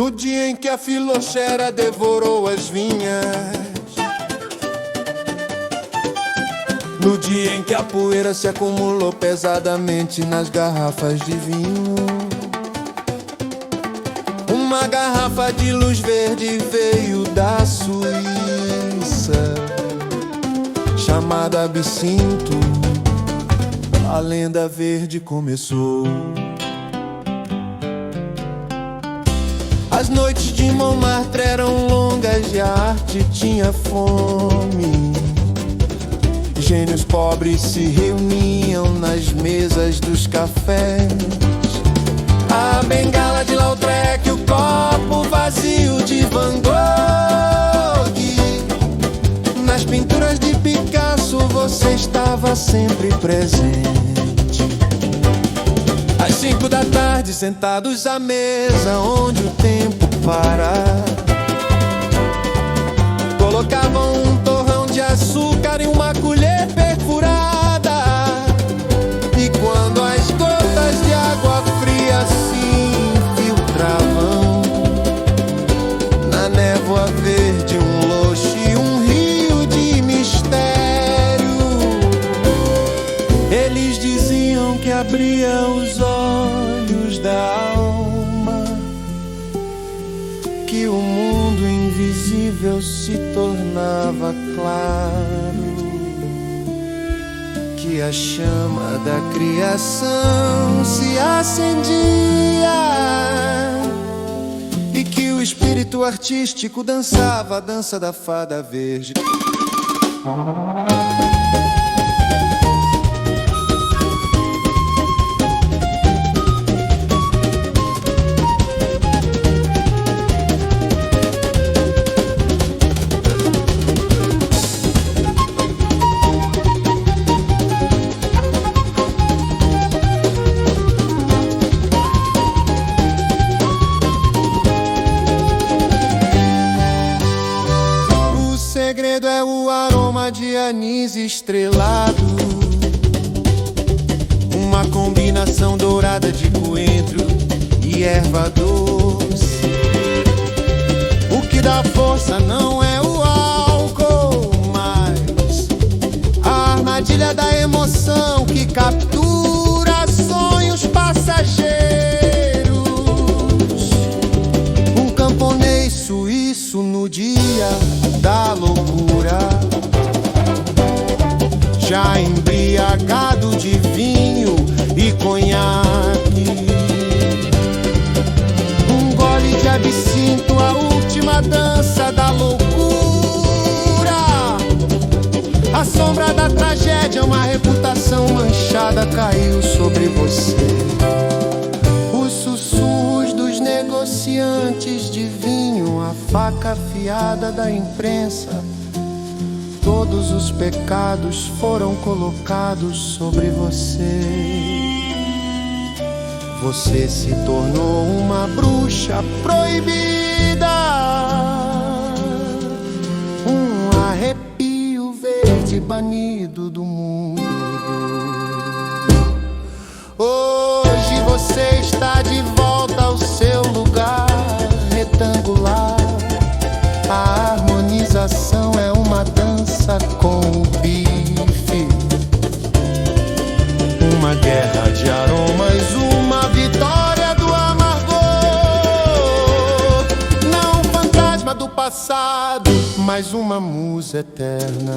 No dia em que a filoxera devorou as vinhas, no dia em que a poeira se acumulou pesadamente nas garrafas de vinho, uma garrafa de luz verde veio da Suíça, chamada Absinto. A lenda verde começou. As noites de Montmartre eram longas e a arte tinha fome. Gênios pobres se reuniam nas mesas dos cafés. A bengala de Lautrec, o copo vazio de Van Gogh. Nas pinturas de Picasso você estava sempre presente. Às 5 da tarde, sentados à mesa onde o tempo para, colocavam um torrão de açúcar em uma colher perfurada. E quando as gotas de água fria se infiltravam na névoa verde, um loche, um rio de mistério, eles diziam que abria os olhos da alma, que o mundo invisível se tornava claro, que a chama da criação se acendia e que o espírito artístico dançava a dança da fada verde. O segredo é o aroma de anis estrelado, uma combinação dourada de coentro e erva doce. O que dá força não é o álcool, mas a armadilha da emoção que captura sonhos passageiros. Um camponês suíço no dia da loucura, já embriagado de vinho e conhaque. Um gole de absinto, a última dança da loucura. A sombra da tragédia, uma reputação manchada caiu sobre você. Os sussurros dos negociantes de vinho, a faca afiada da imprensa, todos os pecados foram colocados sobre você. Você se tornou uma bruxa proibida, um arrepio verde banido do mundo. Hoje você está de volta ao seu lugar retangular. A harmonização é uma dança com o bife, uma guerra de aromas, uma vitória do amargor. Não um fantasma do passado, mas uma musa eterna.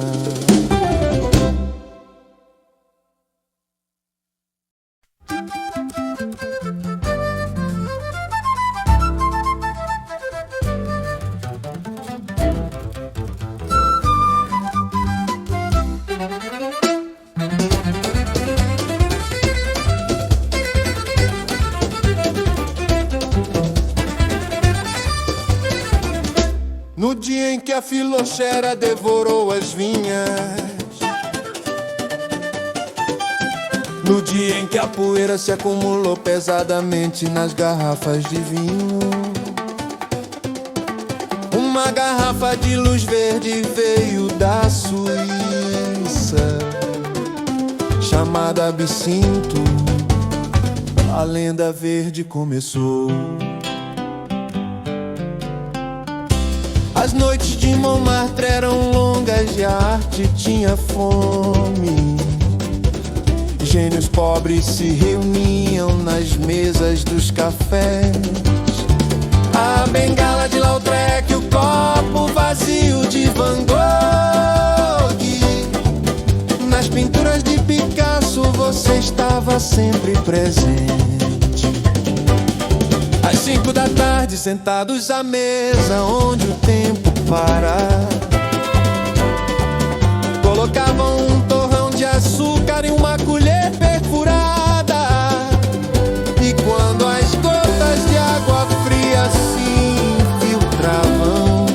No dia em que a filoxera devorou as vinhas, no dia em que a poeira se acumulou pesadamente nas garrafas de vinho, uma garrafa de luz verde veio da Suíça, chamada Absinto. A lenda verde começou. As noites de Montmartre eram longas e a arte tinha fome. Gênios pobres se reuniam nas mesas dos cafés. A bengala de Lautrec, o copo vazio de Van Gogh. Nas pinturas de Picasso você estava sempre presente. Às 5 da tarde, sentados à mesa onde o tempo para, colocavam um torrão de açúcar em uma colher perfurada. E quando as gotas de água fria se infiltravam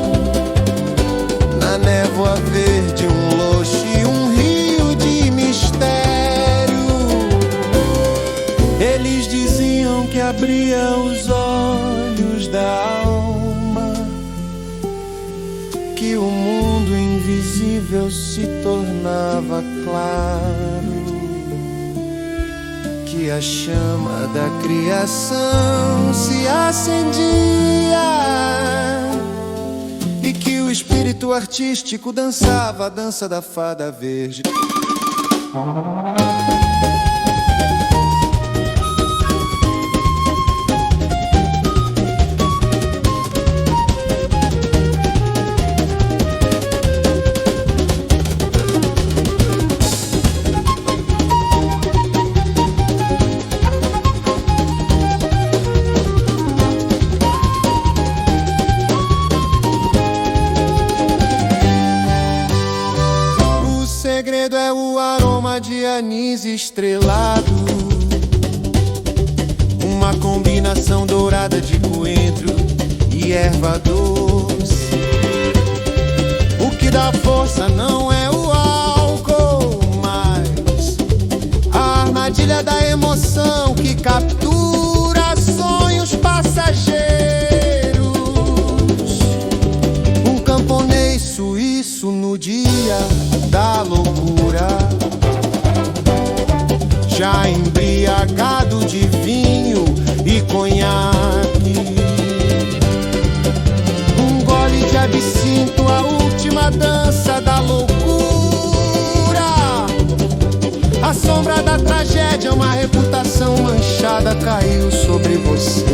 na névoa verde, um loche, um rio de mistério, eles diziam que abria os olhos da alma, que o mundo invisível se tornava claro, que a chama da criação se acendia e que o espírito artístico dançava a dança da fada verde. O segredo é o aroma de anis estrelado, uma combinação dourada de coentro e erva doce. O que dá força não é o álcool, mas a armadilha da emoção que captura sonhos passageiros. Um camponês suíço no dia da loucura, já embriagado de vinho e conhaque. Um gole de absinto, a última dança da loucura. A sombra da tragédia, uma reputação manchada caiu sobre você.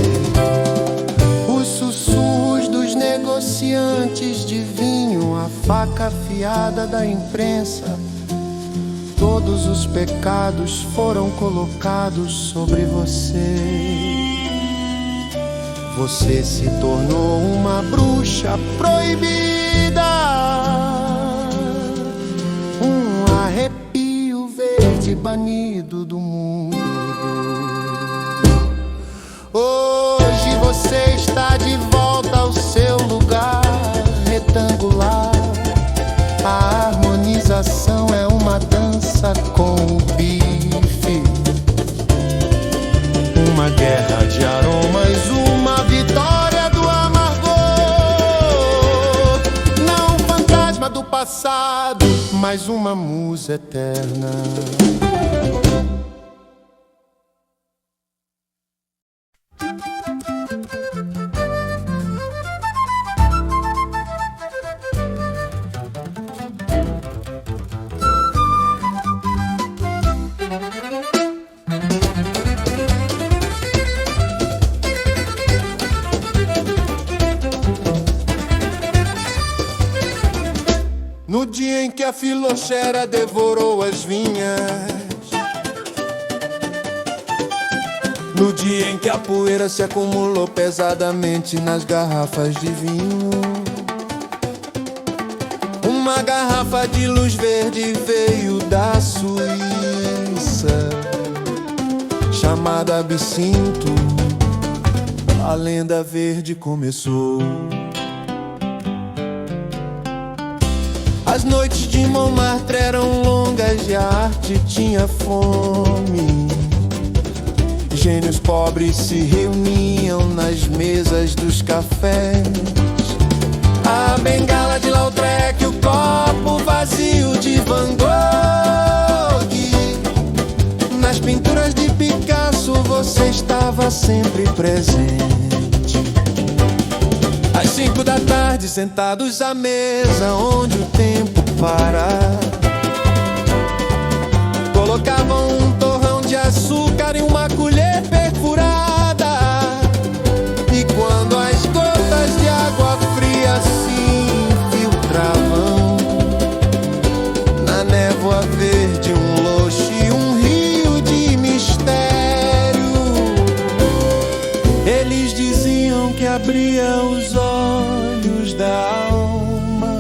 Os sussurros dos negociantes de vinho, a faca afiada da imprensa, todos os pecados foram colocados sobre você. Você se tornou uma bruxa proibida, um arrepio verde banido do mundo. Hoje você está de volta ao seu lugar retangular. A harmonização é uma dança com o bife, uma guerra de aromas, uma vitória do amargor. Não um fantasma do passado, mas uma musa eterna. No dia em que a filoxera devorou as vinhas, no dia em que a poeira se acumulou pesadamente nas garrafas de vinho, uma garrafa de luz verde veio da Suíça, chamada absinto. A lenda verde começou. As noites de Montmartre eram longas e a arte tinha fome. Gênios pobres se reuniam nas mesas dos cafés. A bengala de Lautrec, o copo vazio de Van Gogh. Nas pinturas de Picasso você estava sempre presente. Às 5 da tarde, sentados à mesa onde o tempo para, colocavam um torrão de açúcar em uma colher perfurada. E quando as gotas de água fria se infiltravam na névoa verde, um loche, um rio de mistério, eles diziam que abria os olhos da alma,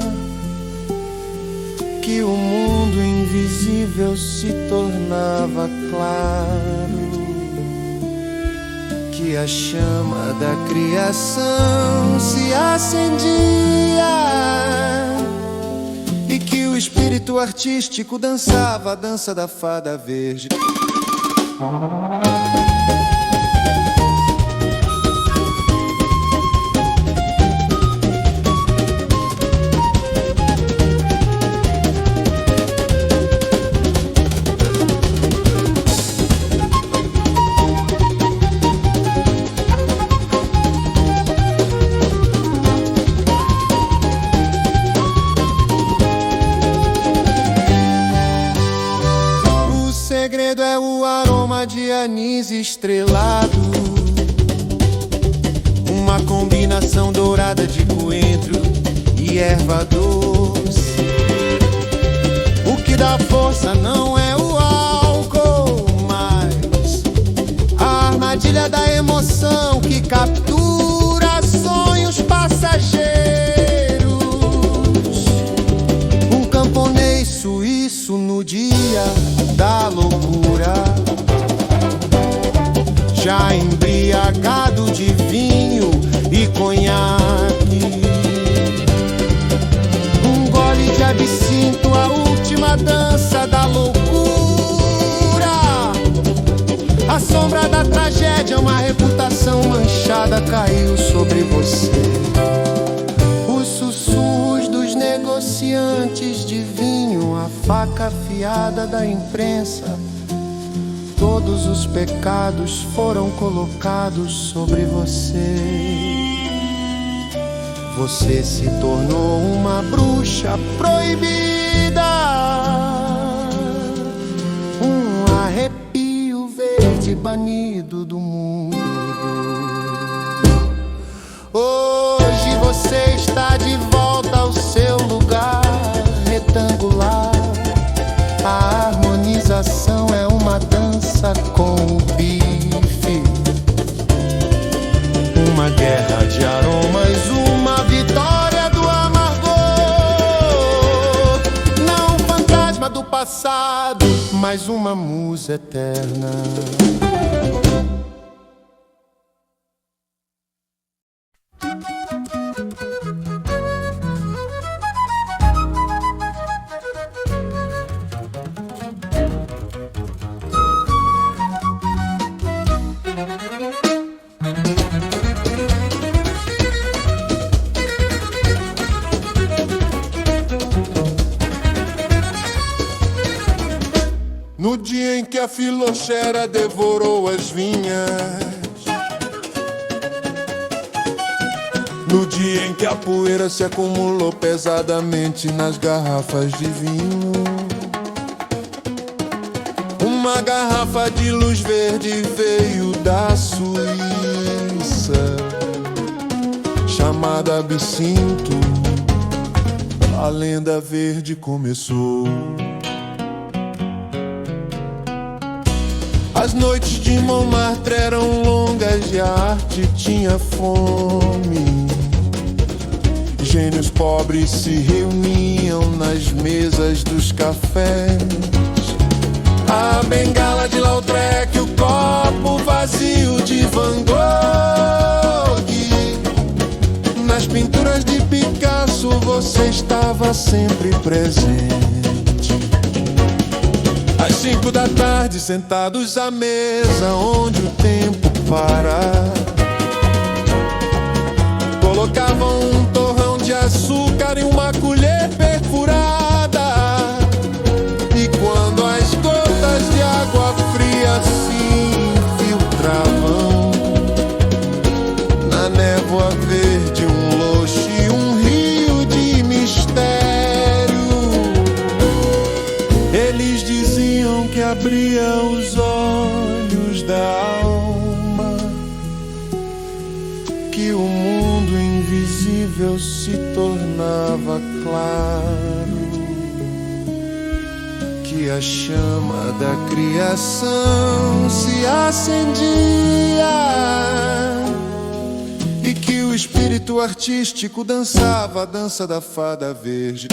que o mundo invisível se tornava claro, que a chama da criação se acendia e que o espírito artístico dançava a dança da fada verde. O segredo é o aroma de anis estrelado, uma combinação dourada de coentro e erva doce. O que dá força não é o álcool, mas a armadilha da emoção que captura sonhos passageiros. Um camponês suíço no dia da loucura, já embriagado de vinho e conhaque, um gole de absinto, a última dança da loucura. A sombra da tragédia, uma reputação manchada caiu sobre você. Os sussurros dos negociantes de vinho, a faca afiada da imprensa, todos os pecados foram colocados sobre você. Você se tornou uma bruxa proibida, um arrepio verde banido do mundo. Hoje você está de volta ao seu lugar retangular. A harmonização é uma dança com o bife, uma guerra de aromas, uma vitória do amargor. Não um fantasma do passado, mas uma musa eterna. No dia em que a filoxera devorou as vinhas, no dia em que a poeira se acumulou pesadamente nas garrafas de vinho, uma garrafa de luz verde veio da Suíça, chamada Absinto. A lenda verde começou. As noites de Montmartre eram longas e a arte tinha fome. Gênios pobres se reuniam nas mesas dos cafés. A bengala de Lautrec, o copo vazio de Van Gogh. Nas pinturas de Picasso você estava sempre presente. Às 5 da tarde, sentados à mesa onde o tempo para, colocavam um torrão de açúcar em uma colher perfurada. E quando as gotas de água fria se infiltravam na névoa verde, um loxo abria os olhos da alma, que o mundo invisível se tornava claro, que a chama da criação se acendia e que o espírito artístico dançava a dança da fada verde.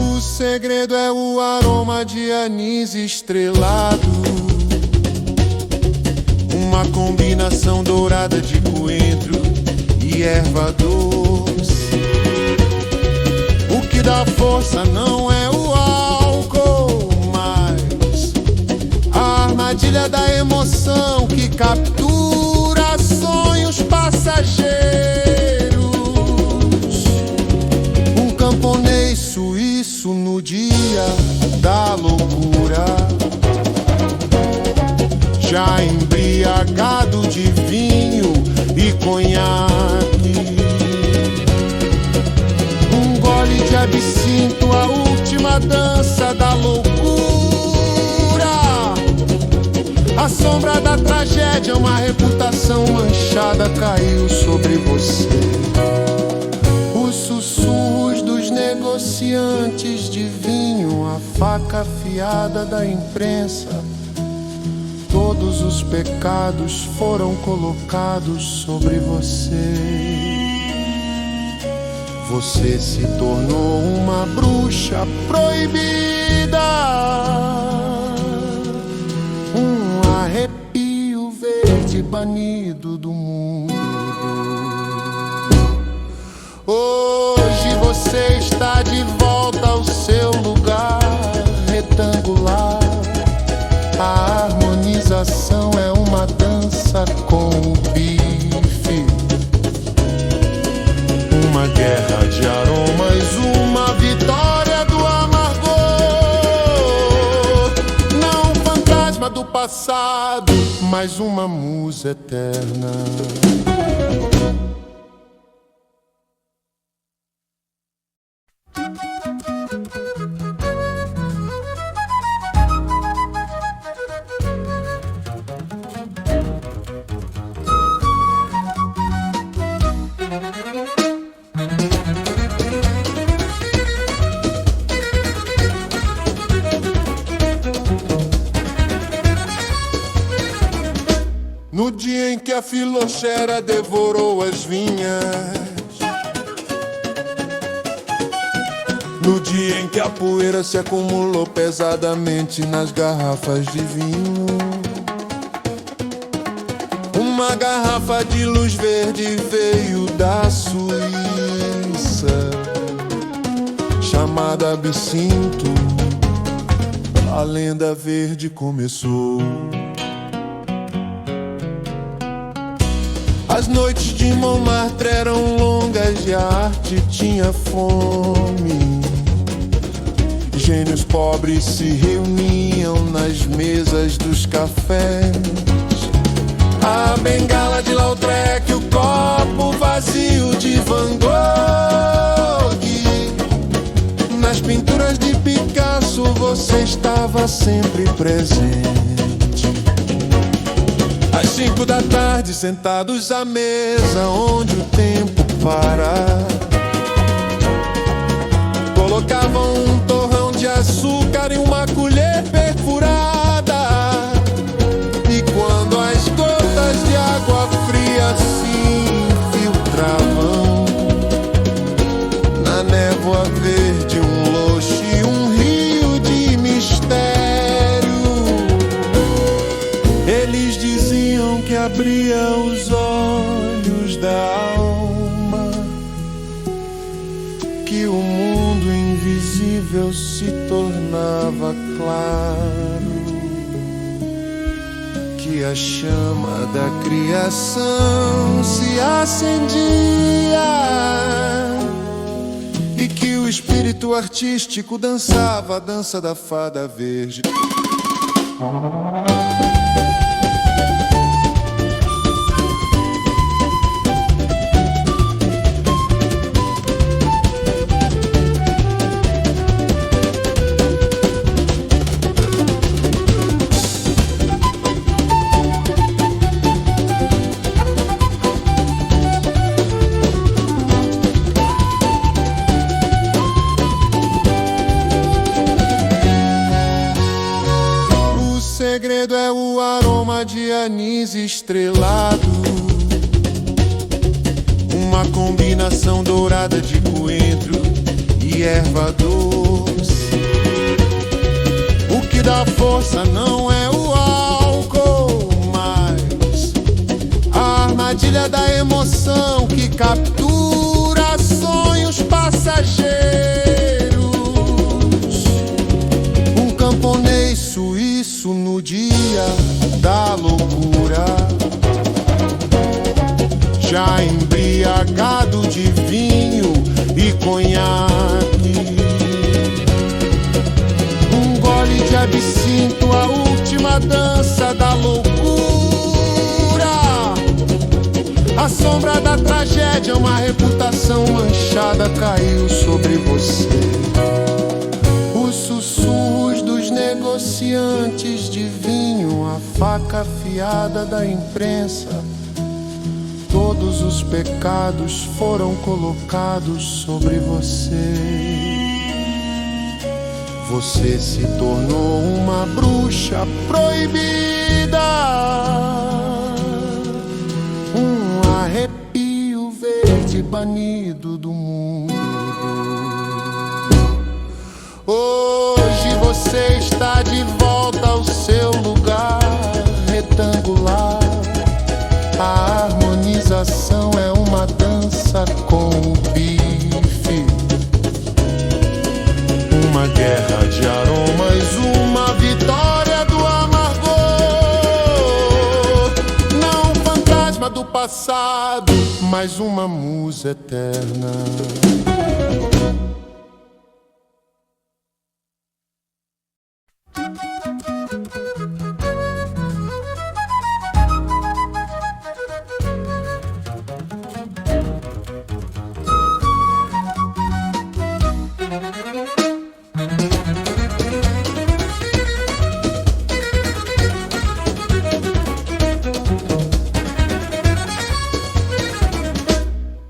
O segredo é o aroma de anis estrelado, uma combinação dourada de coentro e erva doce. O que dá força não é o álcool, mas a armadilha da emoção que captura sonhos passageiros. Um camponês suíço no dia da loucura, já embriagado de vinho e conhaque. Um gole de absinto, a última dança da loucura. A sombra da tragédia, uma reputação manchada caiu sobre você. Os sussurros dos negociantes de vinho, a faca afiada da imprensa. Todos os pecados foram colocados sobre você. Você se tornou uma bruxa proibida, um arrepio verde banido do mundo. Hoje você está de volta ao seu lugar retangular. A harmonização é uma dança com o bife, uma guerra de aromas, uma vitória do amargor. Não um fantasma do passado, mas uma musa eterna. No dia em que a filoxera devorou as vinhas, no dia em que a poeira se acumulou pesadamente nas garrafas de vinho, uma garrafa de luz verde veio da Suíça, chamada absinto. A lenda verde começou. As noites de Montmartre eram longas e a arte tinha fome. Gênios pobres se reuniam nas mesas dos cafés. A bengala de Lautrec, o copo vazio de Van Gogh. Nas pinturas de Picasso você estava sempre presente. Às 5 da tarde, sentados à mesa onde o tempo para, colocavam um torrão de açúcar em uma colher perfurada. E quando as gotas de água fria se infiltravam na névoa verde, um loche e um rio de mistério, eles diziam que abria os olhos da alma, que o mundo invisível se tornava claro, que a chama da criação se acendia e que o espírito artístico dançava a dança da fada verde. O segredo é o aroma de anis estrelado, uma combinação dourada de coentro e erva doce. O que dá força não é o álcool, mas a armadilha da emoção que captura sonhos passageiros. Um camponês suíço no dia da loucura, já embriagado de vinho e conhaque. Um gole de absinto, a última dança da loucura. A sombra da tragédia, uma reputação manchada caiu sobre você. Os sussurros dos negociantes de vinho, a faca afiada da imprensa. Todos os pecados foram colocados sobre você. Você se tornou uma bruxa proibida, um arrepio verde banido do mundo. Hoje você está de volta ao seu lugar retangular. A harmonização é uma dança com o bife, uma guerra de aromas, uma vitória do amargor. Não um fantasma do passado, mas uma musa eterna.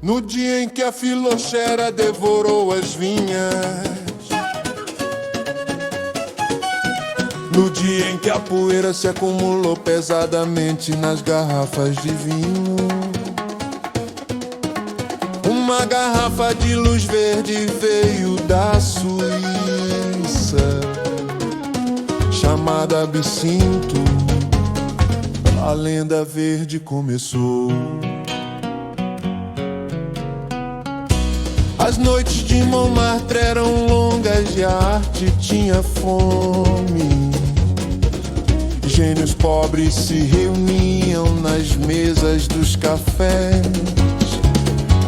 No dia em que a filoxera devorou as vinhas, no dia em que a poeira se acumulou pesadamente nas garrafas de vinho, uma garrafa de luz verde veio da Suíça, chamada absinto. A lenda verde começou. As noites de Montmartre eram longas e a arte tinha fome. Gênios pobres se reuniam nas mesas dos cafés.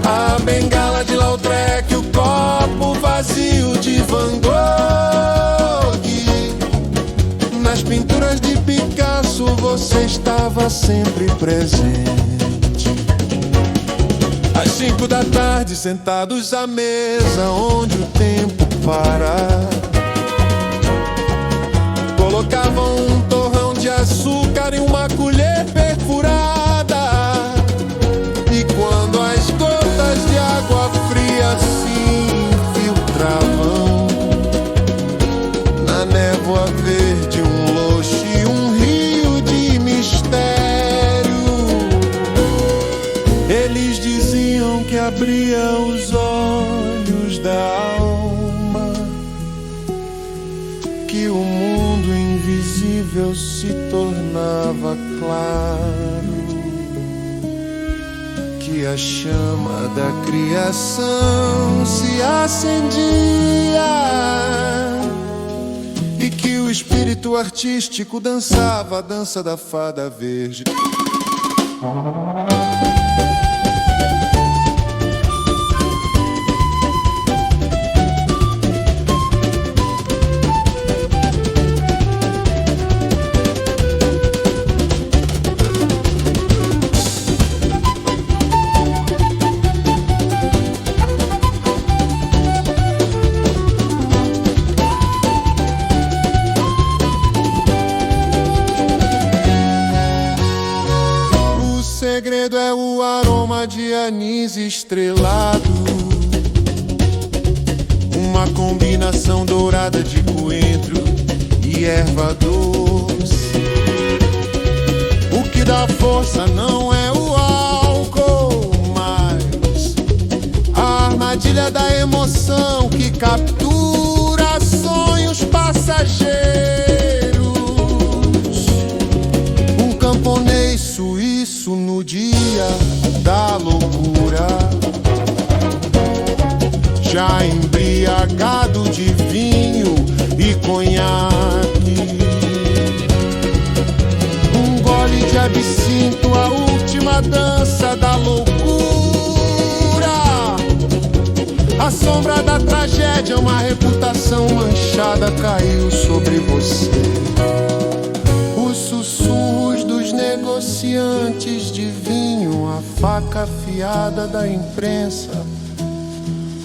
A bengala de Lautrec, o copo vazio de Van Gogh. Nas pinturas de Picasso você estava sempre presente. Às 5 da tarde, sentados à mesa onde o tempo para, colocavam um torrão de açúcar em uma colher perfurada. E quando as gotas de água fria se infiltravam na névoa verde, um loche e um rio de mistério, eles diziam que abria os olhos da alma, que o mundo invisível se tornava claro, que a chama da criação se acendia e que o espírito artístico dançava a dança da fada verde. O segredo é o aroma de anis estrelado, uma combinação dourada de coentro e erva doce. O que dá força não é o álcool, mas a armadilha da emoção que captura sonhos passageiros. Um camponês suíço no dia da loucura, já embriagado de vinho e conhaque. Um gole de absinto, a última dança da loucura. A sombra da tragédia, uma reputação manchada caiu sobre você. Os sussurros dos negociantes de vinho, a faca afiada da imprensa.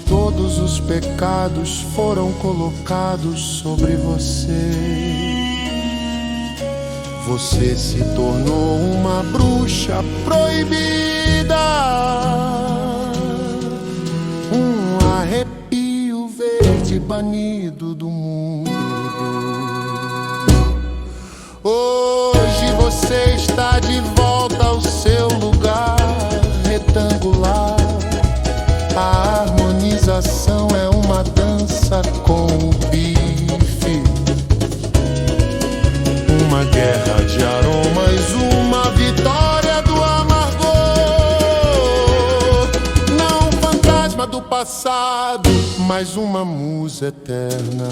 Todos os pecados foram colocados sobre você. Você se tornou uma bruxa proibida, um arrepio verde banido do mundo. Hoje você está de volta ao seu lugar retangular. A harmonização é uma dança com o bife, uma guerra de aromas, uma vitória do amargor. Não um fantasma do passado, mas uma musa eterna.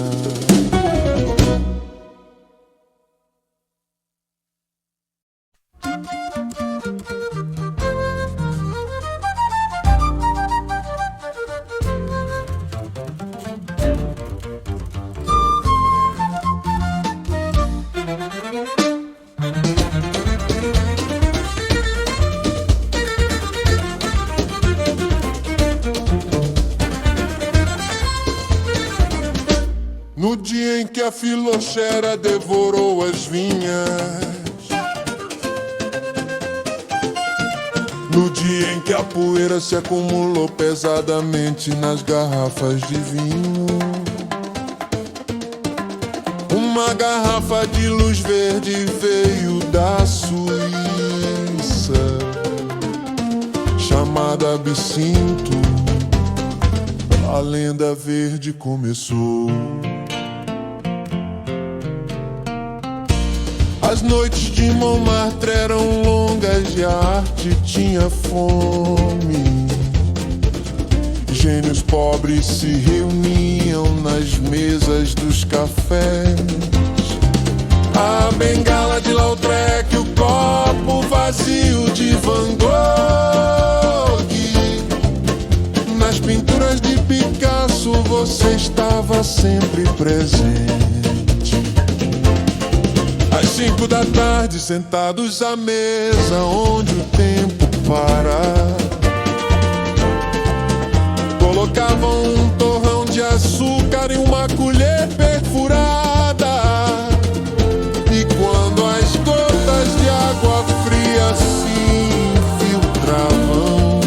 No dia em que a filoxera devorou as vinhas, no dia em que a poeira se acumulou pesadamente nas garrafas de vinho, uma garrafa de luz verde veio da Suíça, chamada absinto. A lenda verde começou. As noites de Montmartre eram longas e a arte tinha fome. Gênios pobres se reuniam nas mesas dos cafés. A bengala de Lautrec, o copo vazio de Van Gogh. Nas pinturas de Picasso você estava sempre presente. Às 5 da tarde, sentados à mesa, onde o tempo para, colocavam um torrão de açúcar em uma colher perfurada. E quando as gotas de água fria se infiltravam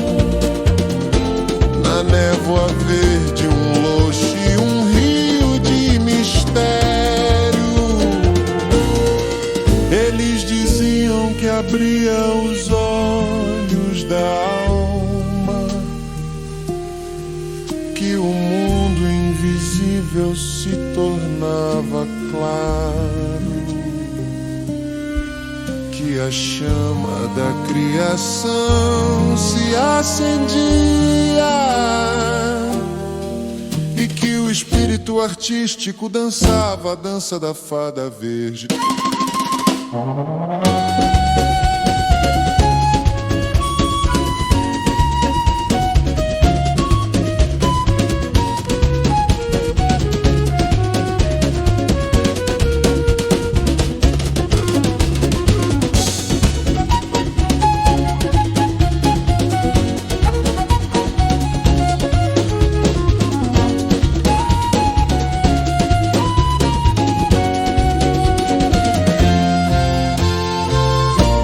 na névoa verde, um loche, um rio de mistério, eles diziam que abria os olhos da alma, que o mundo invisível se tornava claro, que a chama da criação se acendia e que o o espírito artístico dançava a dança da fada verde.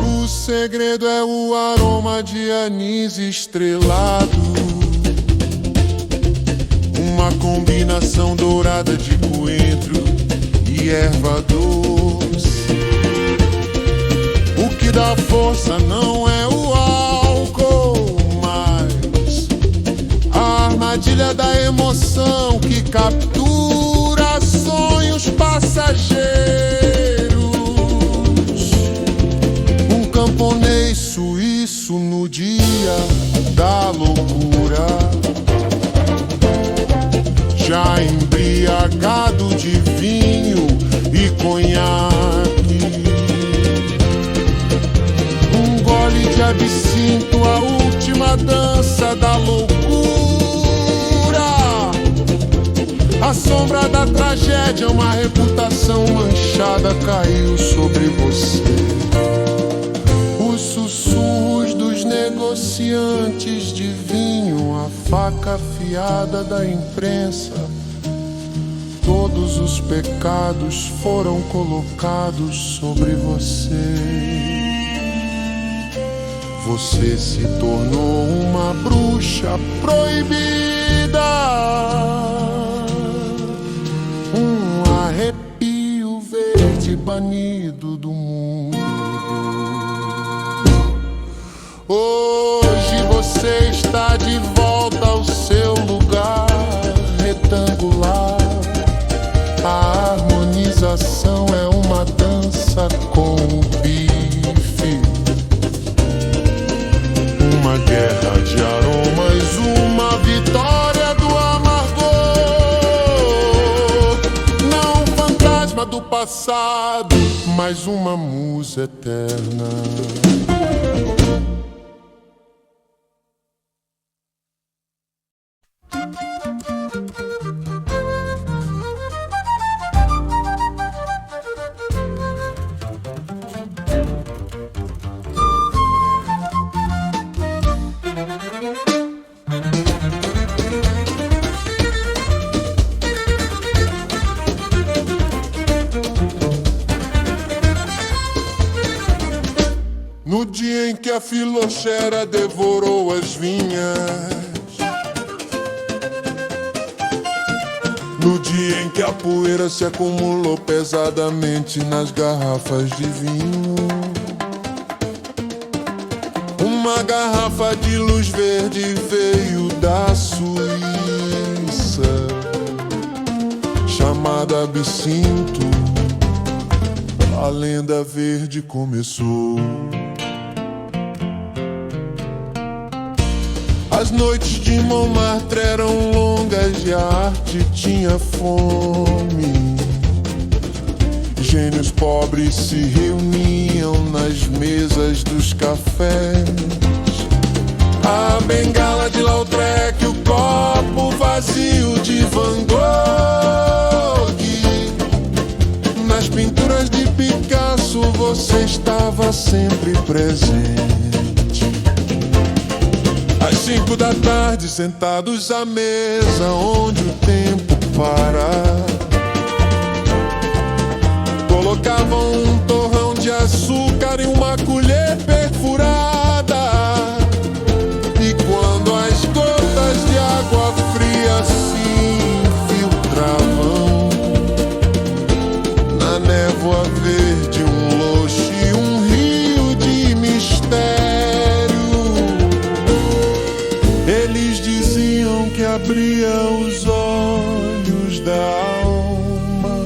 O segredo é o aroma de anis estrelado, uma combinação dourada de coentro e erva doce. O que dá força não é o álcool, mas a armadilha da emoção que captura sonhos passageiros. Camponês suíço no dia da loucura, já embriagado de vinho e conhaque. Um gole de absinto, a última dança da loucura. A sombra da tragédia, uma reputação manchada caiu sobre você. Os sussurros dos negociantes de vinho, a faca afiada da imprensa. Todos os pecados foram colocados sobre você. Você se tornou uma bruxa proibida, um arrepio verde banido do mundo. Hoje você está de volta ao seu lugar retangular. A harmonização é uma dança com o bife, uma guerra de aromas, uma vitória do amargor. Não um fantasma do passado, mas uma musa eterna. No dia em que a filoxera devorou as vinhas, no dia em que a poeira se acumulou pesadamente nas garrafas de vinho, uma garrafa de luz verde veio da Suíça, chamada Absinto. A lenda verde começou. As noites de Montmartre eram longas e a arte tinha fome. Gênios pobres se reuniam nas mesas dos cafés. A bengala de Lautrec, o copo vazio de Van Gogh. Nas pinturas de Picasso você estava sempre presente. Às 5 da tarde, sentados à mesa, onde o tempo para, colocavam um torrão de açúcar em uma colher perfurada. E quando as gotas de água fria se infiltravam na névoa verde, um loche e um rio de mistério, eles diziam que abria os olhos da alma,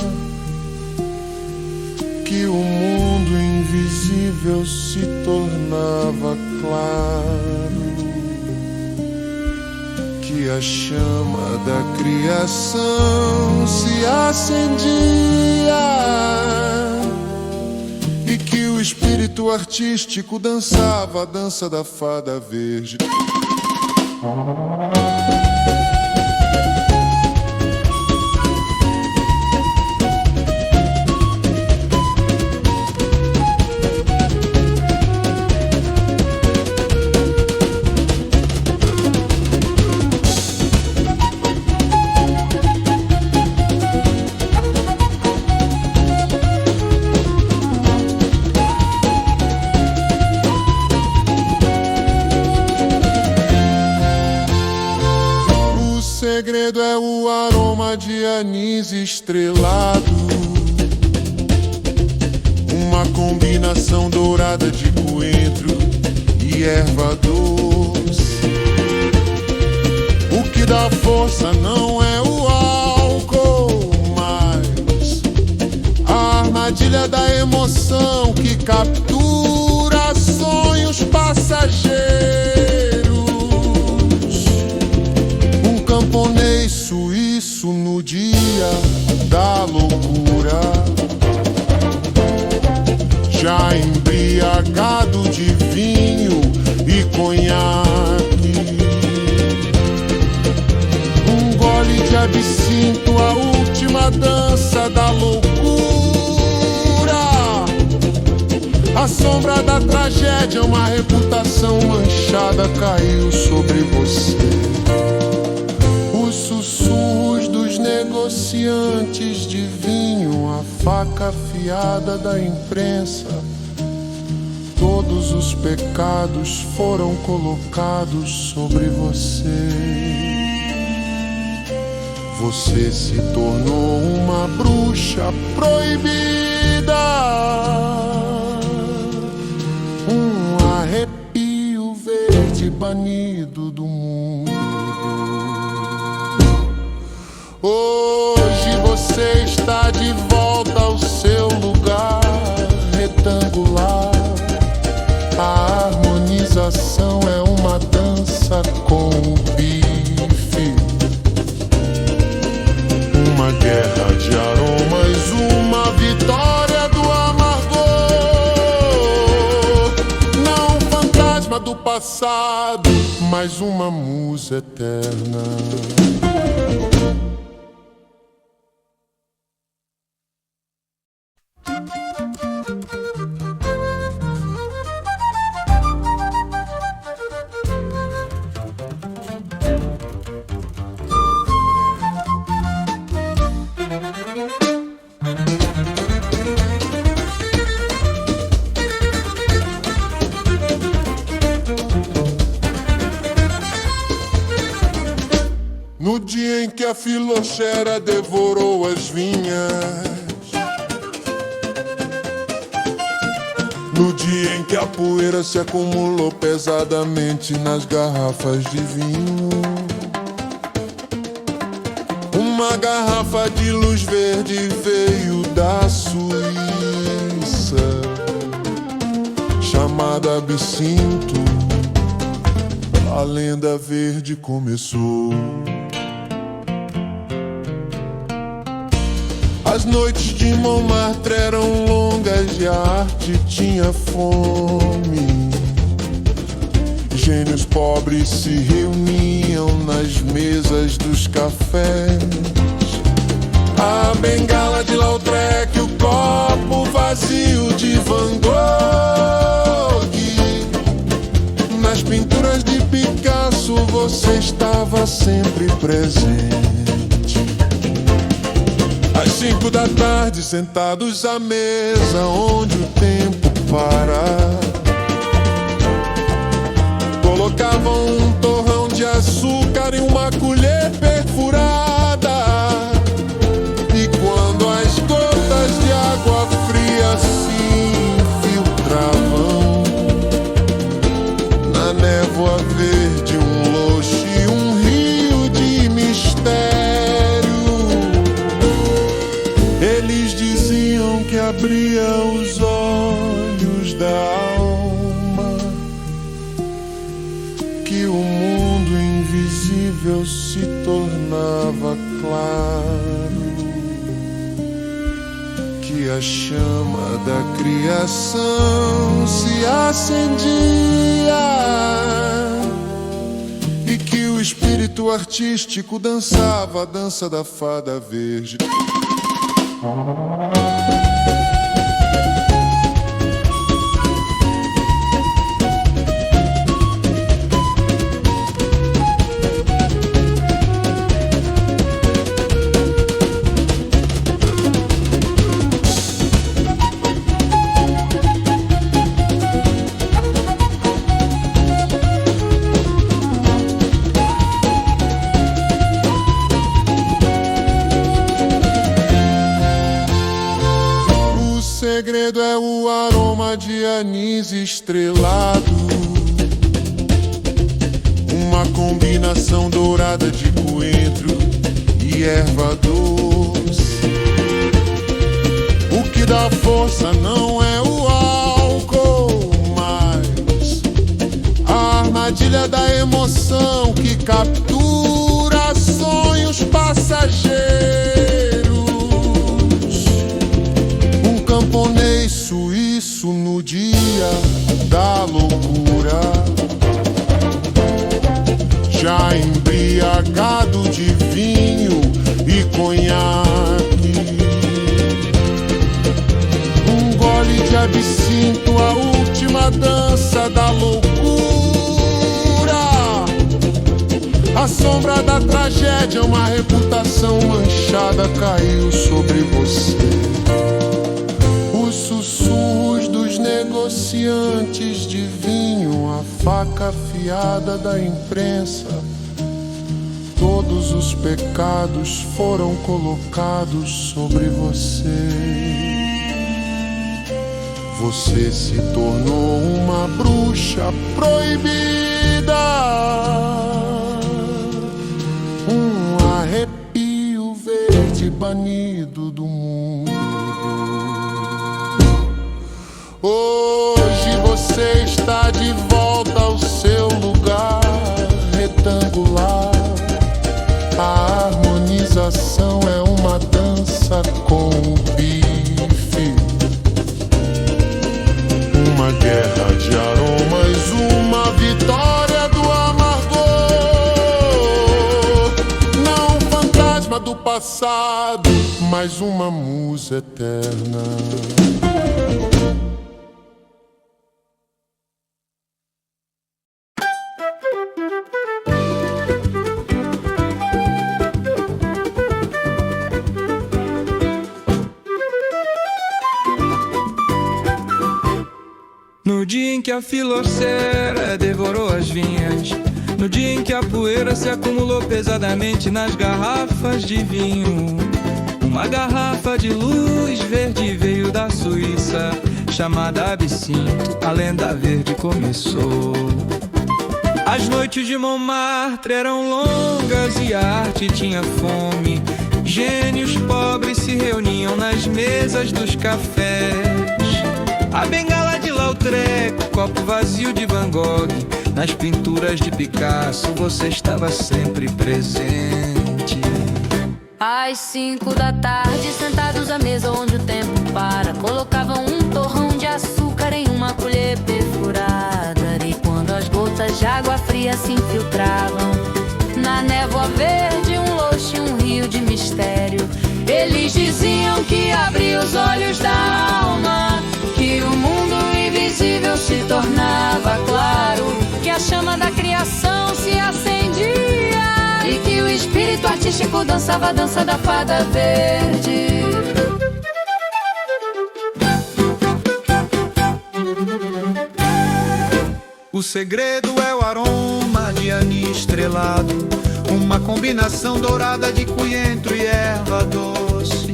que o mundo invisível se tornava claro, que que a chama da criação se acendia e que o espírito artístico dançava a dança da fada verde. O segredo é o aroma de anis estrelado, uma combinação dourada de coentro e erva doce. O que dá força não é o álcool, mas a armadilha da emoção que captura sonhos passageiros. Camponês suíço no dia da loucura, já embriagado de vinho e conhaque. Um gole de absinto, a última dança da loucura. A sombra da tragédia, uma reputação manchada caiu sobre você. Os sussurros dos negociantes de vinho, a faca afiada da imprensa. Todos os pecados foram colocados sobre você. Você se tornou uma bruxa proibida, um arrepio verde banido do mundo. Hoje você está de volta ao seu lugar retangular. A harmonização é uma dança com o bife, uma guerra de aromas, uma vitória do amargor. Não um fantasma do passado, mas uma musa eterna. No dia em que a filoxera devorou as vinhas, no dia em que a poeira se acumulou pesadamente nas garrafas de vinho, uma garrafa de luz verde veio da Suíça, chamada absinto. A lenda verde começou. As noites de Montmartre eram longas e a arte tinha fome. Gênios pobres se reuniam nas mesas dos cafés. A bengala de Lautrec, o copo vazio de Van Gogh. Nas pinturas de Picasso você estava sempre presente. Às 5 da tarde, sentados à mesa, onde o tempo para, colocavam um torrão de açúcar em uma colher perfurada. E quando as gotas de água fria se infiltravam na névoa verde, um loche e um rio de mistério, eles diziam que abria os olhos da alma, que o mundo invisível invisível se tornava claro, que a chama da criação se acendia e que o espírito artístico dançava a dança da fada verde. O segredo é o aroma de anis estrelado, uma combinação dourada de coentro e erva doce. O que dá força não é o álcool, mas a armadilha da emoção que captura sonhos passageiros. Um camponês suíço no dia da loucura, já embriagado de vinho e conhaque. Um gole de absinto, a última dança da loucura. A sombra da tragédia, uma reputação manchada caiu sobre você. Os sussurros dos negociantes de vinho, a faca afiada da imprensa. Todos os pecados foram colocados sobre você. Você se tornou uma bruxa proibida, um arrepio verde banido do mundo. Hoje você está de volta ao seu lugar retangular. A harmonização é uma dança com o bife, uma guerra de aromas, uma vitória do amargor. Não um fantasma do passado, mas uma musa eterna. No dia em que a filocera devorou as vinhas, no dia em que a poeira se acumulou pesadamente nas garrafas de vinho, uma garrafa de luz verde veio da Suíça, chamada absinto, a lenda verde começou. As noites de Montmartre eram longas e a arte tinha fome. Gênios pobres se reuniam nas mesas dos cafés. A bengala de Lautrec, o copo vazio de Van Gogh, nas pinturas de Picasso você estava sempre presente. Às 5 da tarde, sentados à mesa onde o tempo para, colocavam um torrão de açúcar em uma colher perfurada. E quando as gotas de água fria se infiltravam na névoa verde, um luxo e um rio de mistério, eles diziam que abria os olhos da alma, que o mundo invisível se tornava claro, que a chama da criação se acendia e que o espírito artístico dançava a dança da fada verde. O segredo é o aroma de anis estrelado, uma combinação dourada de coentro e erva doce.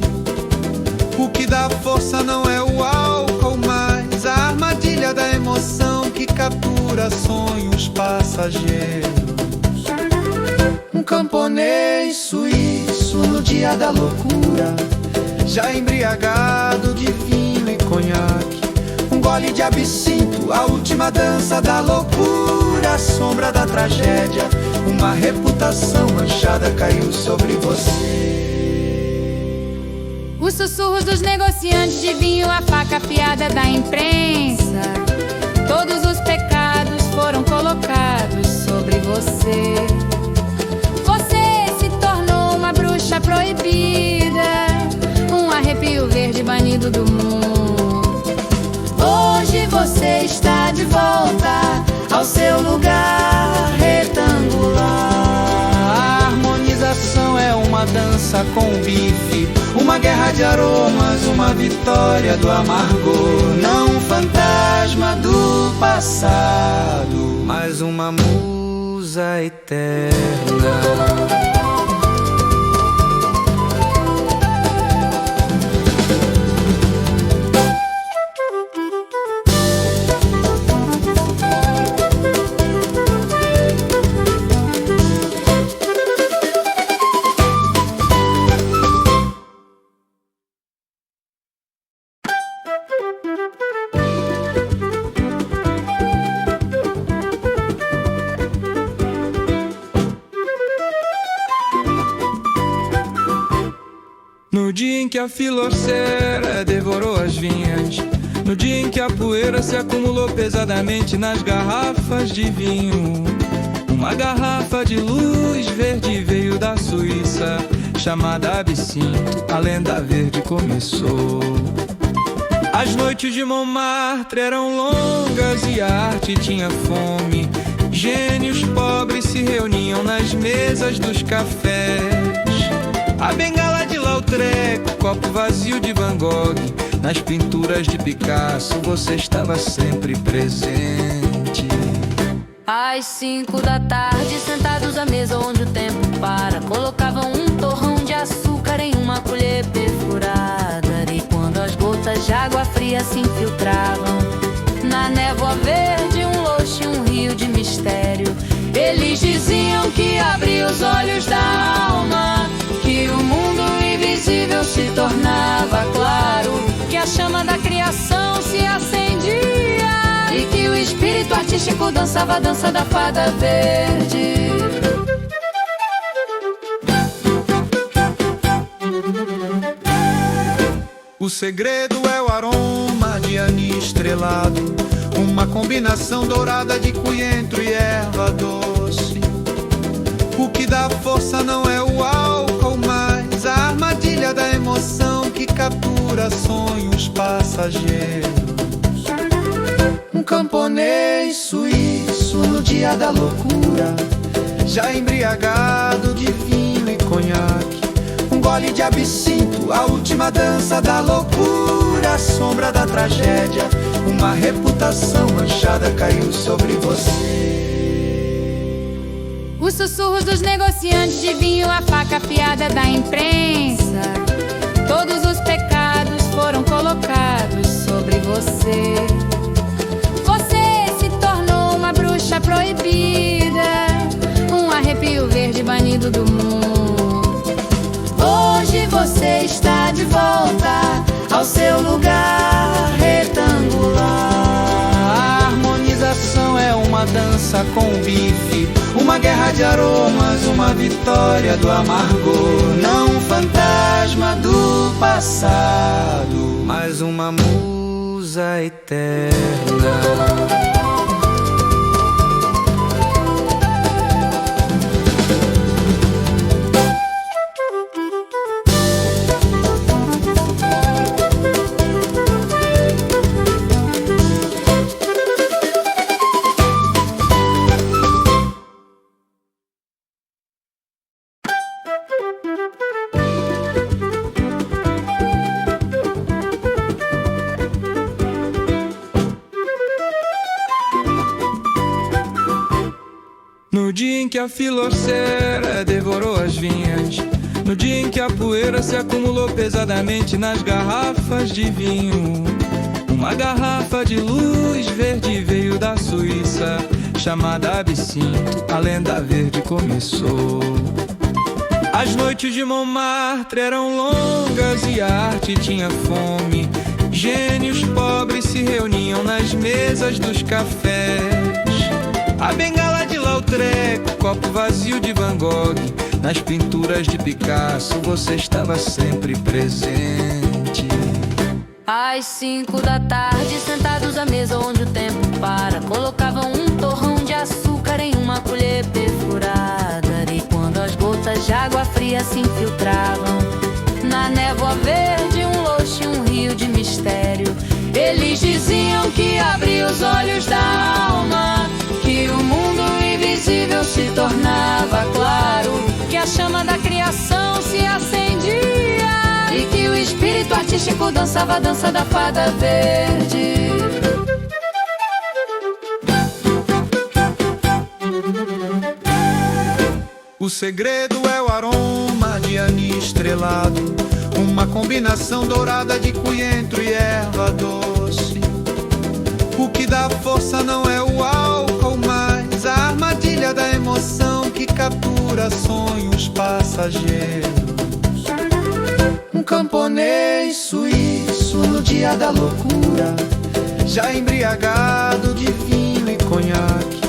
O que dá força não é o álcool, mas a armadilha da emoção que captura sonhos passageiros. Um camponês suíço no dia da loucura, já embriagado de vinho e conhaque. Um gole de absinto, a última dança da loucura. A sombra da tragédia, uma reputação manchada caiu sobre você. Os sussurros dos negociantes de vinho, a faca afiada da imprensa, todos os pecados foram colocados sobre você. Você se tornou uma bruxa proibida, um arrepio verde banido do mundo. Hoje você está de volta ao seu lugar retangular. A harmonização é uma dança com bife, uma guerra de aromas, uma vitória do amargor. Não um fantasma do passado, mas uma musa eterna. No dia em que a filocera devorou as vinhas, no dia em que a poeira se acumulou pesadamente nas garrafas de vinho, uma garrafa de luz verde veio da Suíça, chamada Absinto, a lenda verde começou. As noites de Montmartre eram longas e a arte tinha fome. Gênios pobres se reuniam nas mesas dos cafés. A bengala de Lautrec, copo vazio de Van Gogh, nas pinturas de Picasso você estava sempre presente. Às 5 da tarde, sentados à mesa onde o tempo para, colocavam um torrão de açúcar em uma colher perfurada. E quando as gotas de água fria se infiltravam na névoa verde, um luxo e um rio de mistério, eles diziam que abria os olhos da alma, que o mundo invisível se tornava claro, que a chama da criação se acendia e que o espírito artístico dançava a dança da fada verde. O segredo é o aroma de anis estrelado, uma combinação dourada de coentro e erva doce. O que dá força não é o álcool, mas a armadilha da emoção que captura sonhos passageiros. Um camponês suíço no dia da loucura, já embriagado de vinho e conhaque, um gole de absinto, a última dança da loucura, a sombra da tragédia, uma reputação manchada caiu sobre você. Os sussurros dos negociantes de vinho, a faca afiada da imprensa, todos os pecados foram colocados sobre você. Você se tornou uma bruxa proibida, um arrepio verde banido do mundo. Hoje você está de volta ao seu lugar retangular. A harmonização é uma dança com bife, uma guerra de aromas, uma vitória do amargor. Não um fantasma do passado, mas uma musa eterna. No dia em que a filocera devorou as vinhas, no dia em que a poeira se acumulou pesadamente nas garrafas de vinho, uma garrafa de luz verde veio da Suíça, chamada Absinto, a lenda verde começou. As noites de Montmartre eram longas e a arte tinha fome. Gênios pobres se reuniam nas mesas dos cafés. A bengala de Lautrec, copo vazio de Van Gogh, nas pinturas de Picasso você estava sempre presente. Às 5 da tarde, sentados à mesa onde o tempo para, colocavam um torrão de açúcar em uma colher perfurada. E quando as gotas de água fria se infiltravam na névoa verde, um luxo e um rio de mistério, eles diziam que abria os olhos da alma, que o mundo invisível se tornava claro, que a chama da criação se acendia e que o espírito artístico dançava a dança da fada verde. O segredo é o aroma de anis estrelado, uma combinação dourada de coentro e erva doce. O que dá força não é o álcool, mas a armadilha da emoção que captura sonhos passageiros. Um camponês suíço no dia da loucura, já embriagado de vinho e conhaque,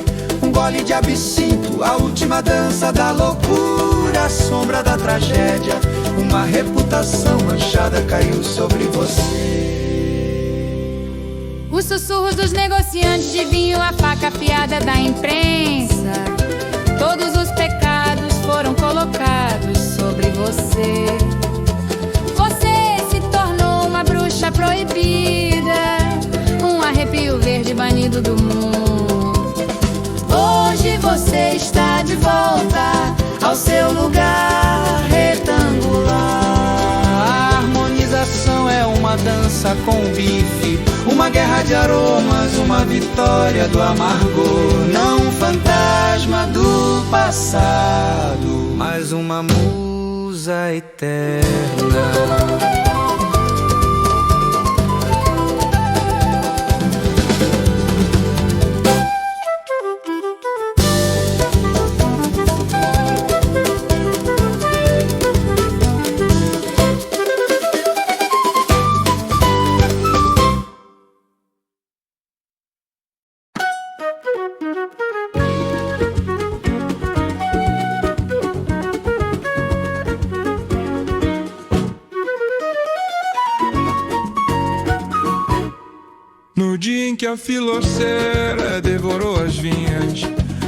um gole de absinto, a última dança da loucura, a sombra da tragédia, uma reputação manchada caiu sobre você. Os sussurros dos negociantes de vinho, a faca afiada da imprensa, todos os pecados foram colocados sobre você. Você se tornou uma bruxa proibida, um arrepio verde banido do mundo. Hoje você está de volta ao seu lugar retangular. A harmonização é uma dança com bife, uma guerra de aromas, uma vitória do amargor. Não um fantasma do passado, mas uma musa eterna. No dia em que a filocera devorou as vinhas,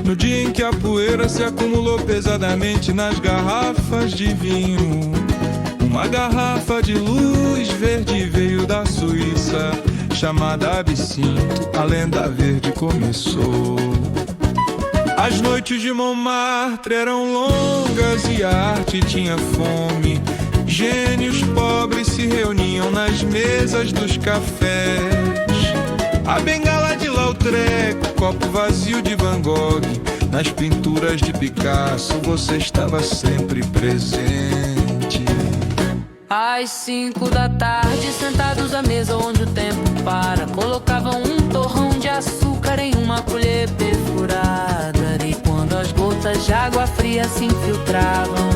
no dia em que a poeira se acumulou pesadamente nas garrafas de vinho, uma garrafa de luz verde veio da Suíça, chamada Absinto, a lenda verde começou. As noites de Montmartre eram longas e a arte tinha fome. Gênios pobres se reuniam nas mesas dos cafés. A bengala de Lautrec, copo vazio de Van Gogh, nas pinturas de Picasso você estava sempre presente. Às 5 da tarde, sentados à mesa onde o tempo para, colocavam um torrão de açúcar em uma colher perfurada. E quando as gotas de água fria se infiltravam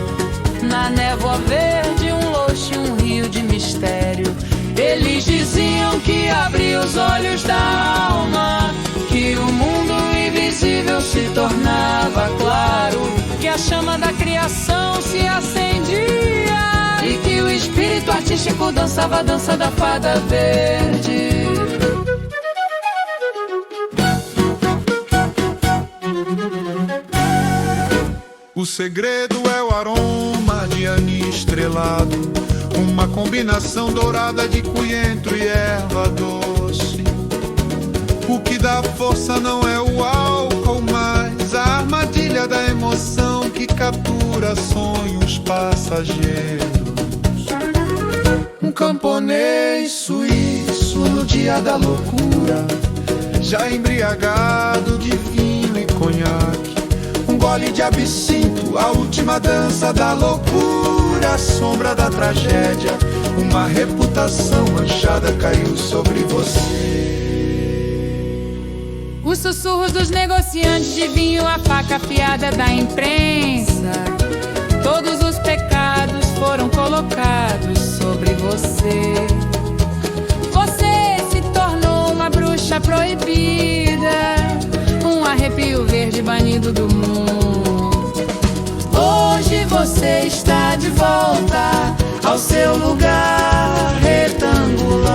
na névoa verde, um luxo e um rio de mistério, eles diziam que abria os olhos da alma, que o mundo invisível se tornava claro, que a chama da criação se acendia e que o espírito artístico dançava a dança da fada verde. O segredo é o aroma de anis estrelado, uma combinação dourada de coentro e erva doce. O que dá força não é o álcool, mas a armadilha da emoção que captura sonhos passageiros. Um camponês suíço no dia da loucura, já embriagado de vinho e conhaque, um gole de absinto, a última dança da loucura, a sombra da tragédia, uma reputação manchada caiu sobre você. Os sussurros dos negociantes de vinho, a faca afiada da imprensa, todos os pecados foram colocados sobre você. Você se tornou uma bruxa proibida, um arrepio verde banido do mundo. Hoje você está de volta ao seu lugar retangular.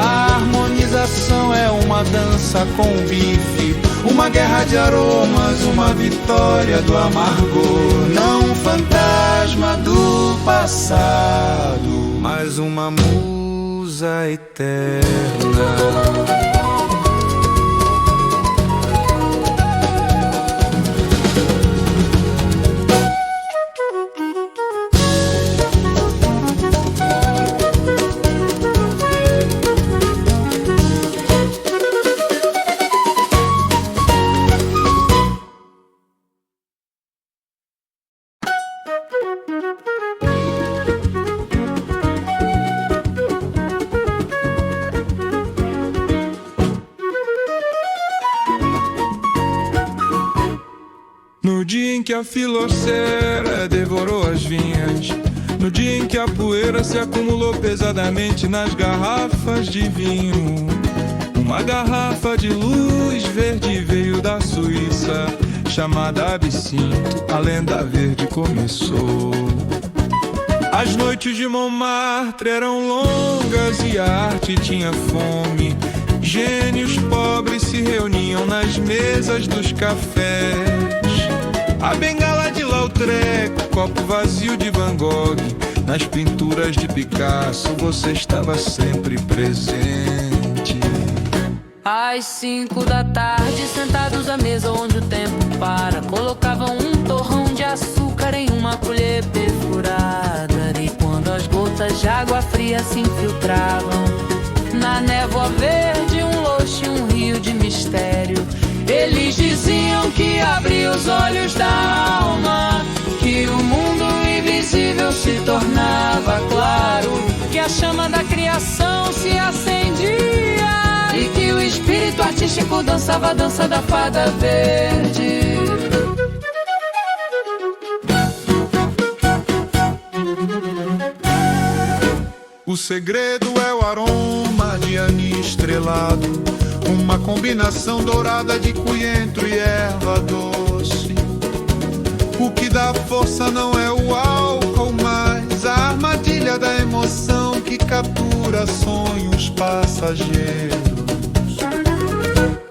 A harmonização é uma dança com bife, uma guerra de aromas, uma vitória do amargor. Não um fantasma do passado, mas uma musa eterna. No dia em que a filocera devorou as vinhas, no dia em que a poeira se acumulou pesadamente nas garrafas de vinho, uma garrafa de luz verde veio da Suíça, chamada Absinto, a lenda verde começou. As noites de Montmartre eram longas e a arte tinha fome. Gênios pobres se reuniam nas mesas dos cafés. A bengala de Lautrec, copo vazio de Van Gogh, nas pinturas de Picasso você estava sempre presente. Às 5 da tarde, sentados à mesa onde o tempo para, colocavam um torrão de açúcar em uma colher perfurada. E quando as gotas de água fria se infiltravam na névoa verde, um loxo e um rio de mistério, eles diziam que abria os olhos da alma, que o mundo invisível se tornava claro, que a chama da criação se acendia e que o espírito artístico dançava a dança da fada verde. O segredo é o aroma de anis estrelado, uma combinação dourada de coentro e erva doce. O que dá força não é o álcool, mas a armadilha da emoção que captura sonhos passageiros.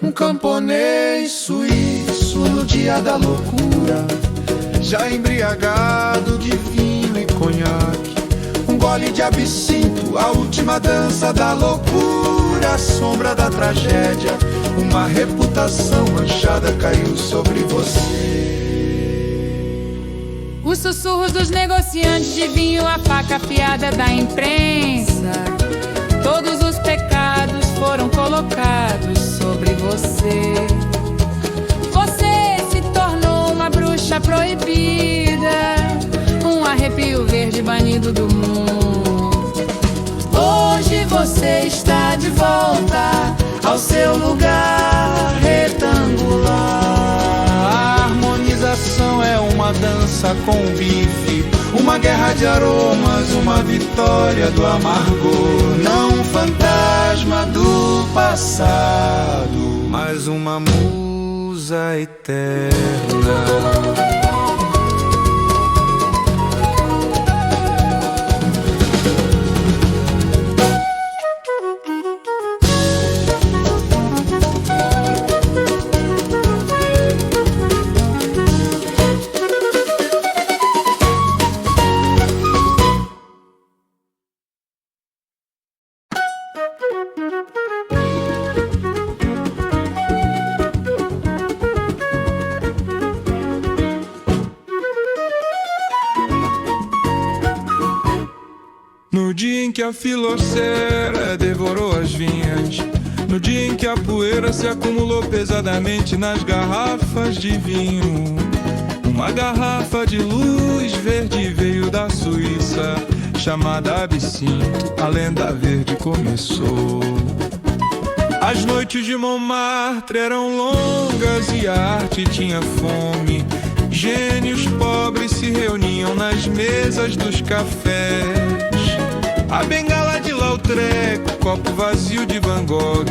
Um camponês suíço no dia da loucura, já embriagado de vinho e conhaque. Um gole de absinto, a última dança da loucura, a sombra da tragédia, uma reputação manchada caiu sobre você. Os sussurros dos negociantes de vinho, a faca afiada da imprensa, todos os pecados foram colocados sobre você. Você se tornou uma bruxa proibida, um arrepio verde banido do mundo. Hoje você está de volta ao seu lugar retangular. A harmonização é uma dança com bife, uma guerra de aromas, uma vitória do amargor. Não um fantasma do passado, mas uma musa eterna. No dia em que a filocera devorou as vinhas, no dia em que a poeira se acumulou pesadamente nas garrafas de vinho, uma garrafa de luz verde veio da Suíça, chamada Absinto, a lenda verde começou. As noites de Montmartre eram longas e a arte tinha fome. Gênios pobres se reuniam nas mesas dos cafés. A bengala de Lautrec, copo vazio de Van Gogh,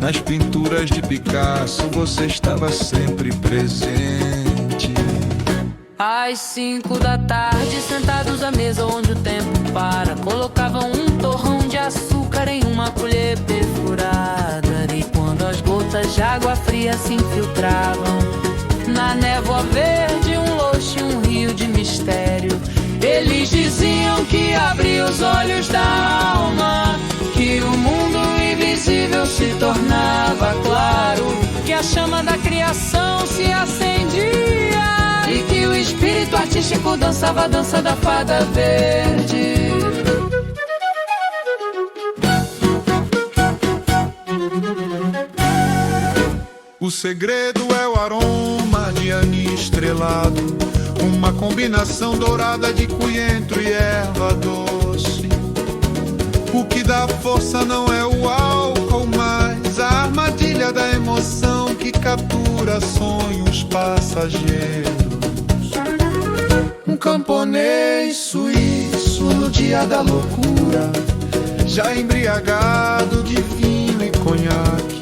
nas pinturas de Picasso você estava sempre presente. Às 5 da tarde, sentados à mesa onde o tempo para, colocavam um torrão de açúcar em uma colher perfurada. E quando as gotas de água fria se infiltravam na névoa verde, um loxo e um rio de mistério, eles diziam que abria os olhos da alma, que o mundo invisível se tornava claro, que a chama da criação se acendia e que o espírito artístico dançava a dança da fada verde. O segredo é o aroma de anis estrelado, uma combinação dourada de coentro e erva doce. O que dá força não é o álcool, mas a armadilha da emoção que captura sonhos passageiros. Um camponês suíço no dia da loucura, já embriagado de vinho e conhaque,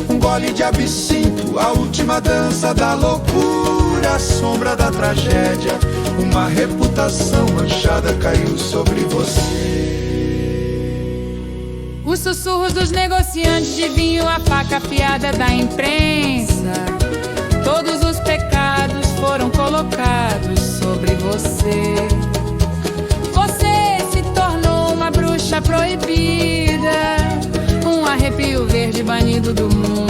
um gole de absinto, a última dança da loucura, a sombra da tragédia, uma reputação manchada caiu sobre você. Os sussurros dos negociantes de vinho, a faca afiada da imprensa, todos os pecados foram colocados sobre você. Você se tornou uma bruxa proibida, um arrepio verde banido do mundo.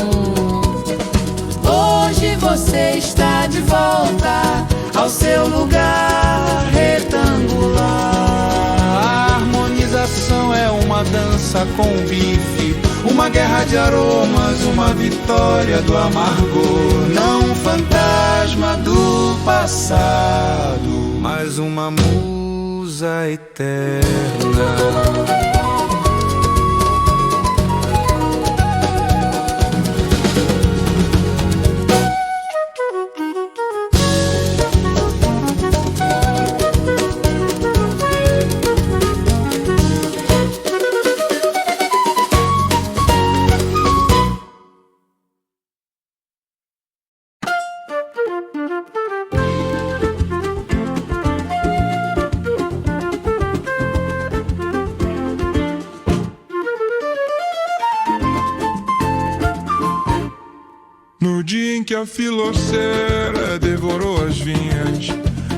Hoje você está de volta ao seu lugar retangular. A harmonização é uma dança com bife, uma guerra de aromas, uma vitória do amargor. Não um fantasma do passado, mas uma musa eterna. No dia em que a filocera devorou as vinhas,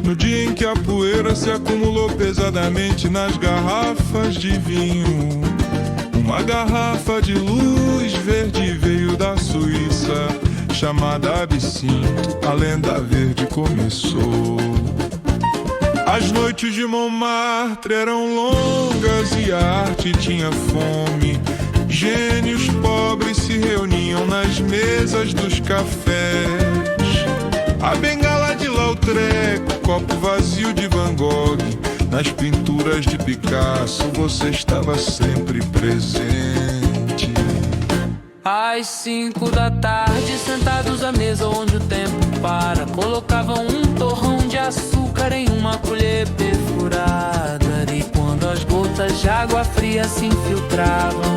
no dia em que a poeira se acumulou pesadamente nas garrafas de vinho, uma garrafa de luz verde veio da Suíça, chamada absinto, a lenda verde começou. As noites de Montmartre eram longas e a arte tinha fome. Gênios pobres se reuniam nas mesas dos cafés. A bengala de Lautrec, copo vazio de Van Gogh, nas pinturas de Picasso você estava sempre presente. Às 5 da tarde, sentados à mesa onde o tempo para, colocavam um torrão de açúcar em uma colher perfurada. E quando as gotas de água fria se infiltravam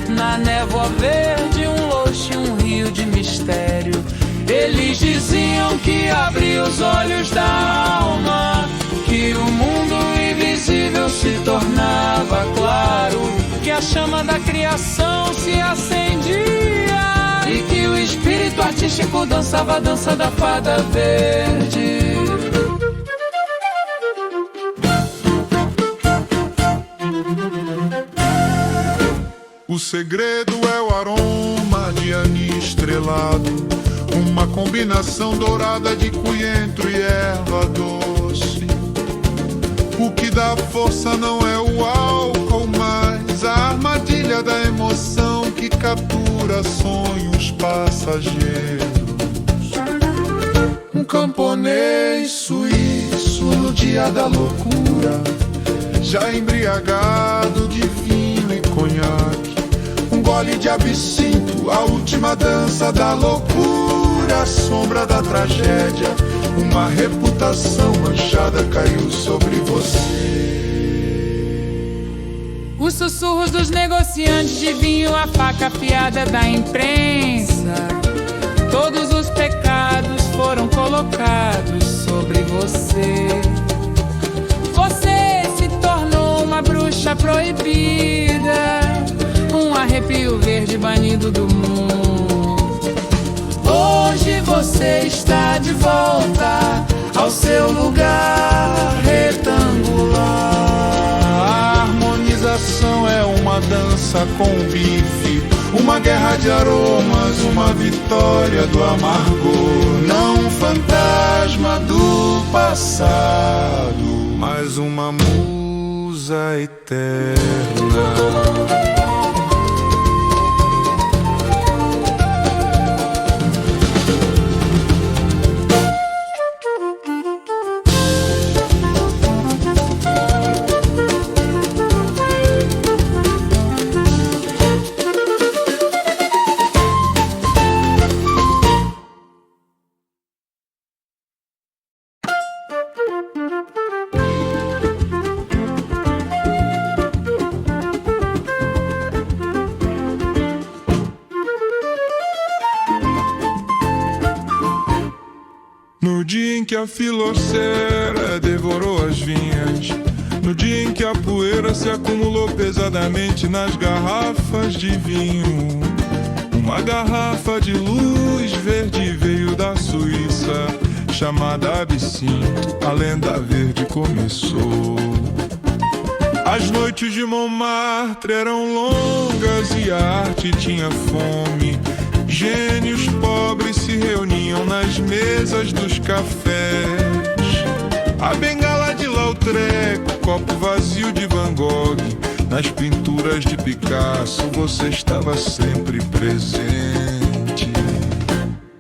na névoa verde, um loxo e um rio de mistério, eles diziam que abria os olhos da alma, que o mundo invisível se tornava claro, que a chama da criação se acendia e que o espírito artístico dançava a dança da fada verde. O segredo é o aroma de anis estrelado, uma combinação dourada de coentro e erva doce. O que dá força não é o álcool, mas a armadilha da emoção que captura sonhos passageiros. Um camponês suíço no dia da loucura, já embriagado de vinho e conhaque, um gole de absinto, a última dança da loucura, a sombra da tragédia, uma reputação manchada caiu sobre você. Os sussurros dos negociantes de vinho, a faca afiada da imprensa. Todos os pecados foram colocados sobre você. Você se tornou uma bruxa proibida, um arrepio verde banido do mundo. Hoje você está de volta ao seu lugar retangular. A harmonização é uma dança com bife, uma guerra de aromas, uma vitória do amargor. Não um fantasma do passado, mas uma musa eterna. No dia em que a filocera devorou as vinhas, no dia em que a poeira se acumulou pesadamente nas garrafas de vinho, uma garrafa de luz verde veio da Suíça, chamada Absinto, a lenda verde começou. As noites de Montmartre eram longas e a arte tinha fome. Gênios pobres se reuniam nas mesas dos cafés. A bengala de Lautrec, copo vazio de Van Gogh, nas pinturas de Picasso você estava sempre presente.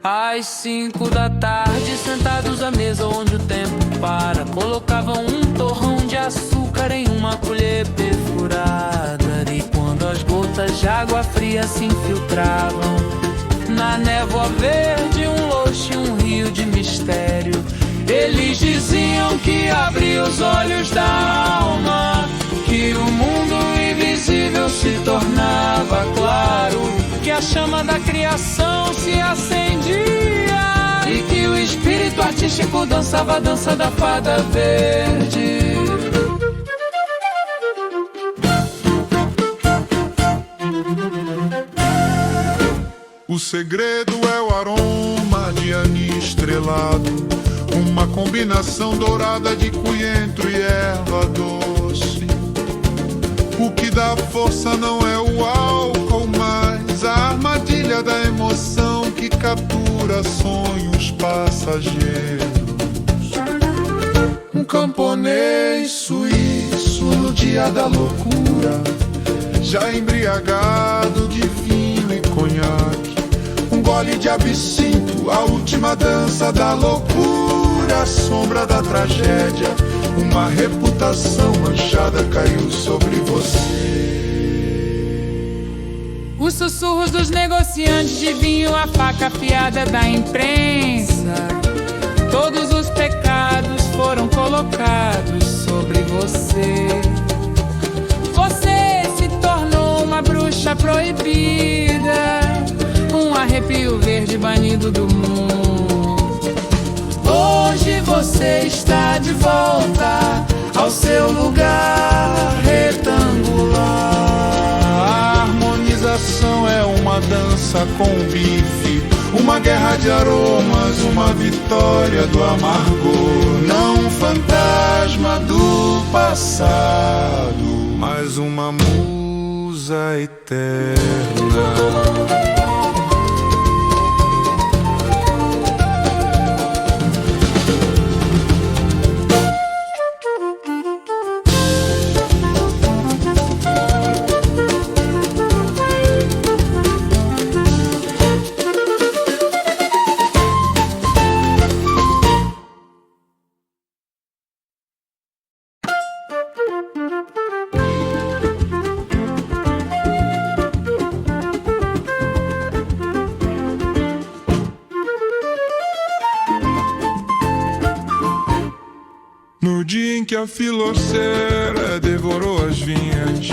Às 5 da tarde, sentados à mesa onde o tempo para, colocavam um torrão de açúcar em uma colher perfurada. E quando as gotas de água fria se infiltravam na névoa verde, um loche, um rio de mistério, eles diziam que abria os olhos da alma, que o mundo invisível se tornava claro, que a chama da criação se acendia e que o espírito artístico dançava a dança da fada verde. O segredo é o aroma de anis estrelado, uma combinação dourada de coentro e erva doce. O que dá força não é o álcool, mas a armadilha da emoção que captura sonhos passageiros. Um camponês suíço no dia da loucura, já embriagado de vinho e conhaque. Um gole de absinto, a última dança da loucura, a sombra da tragédia, uma reputação manchada caiu sobre você. Os sussurros dos negociantes de vinho, a faca afiada da imprensa. Todos os pecados foram colocados sobre você. Você se tornou uma bruxa proibida, um arrepio verde banido do mundo. Hoje você está de volta ao seu lugar retangular. A harmonização é uma dança com bife, uma guerra de aromas, uma vitória do amargor. Não um fantasma do passado, mas uma musa eterna. No dia em que a filocera devorou as vinhas,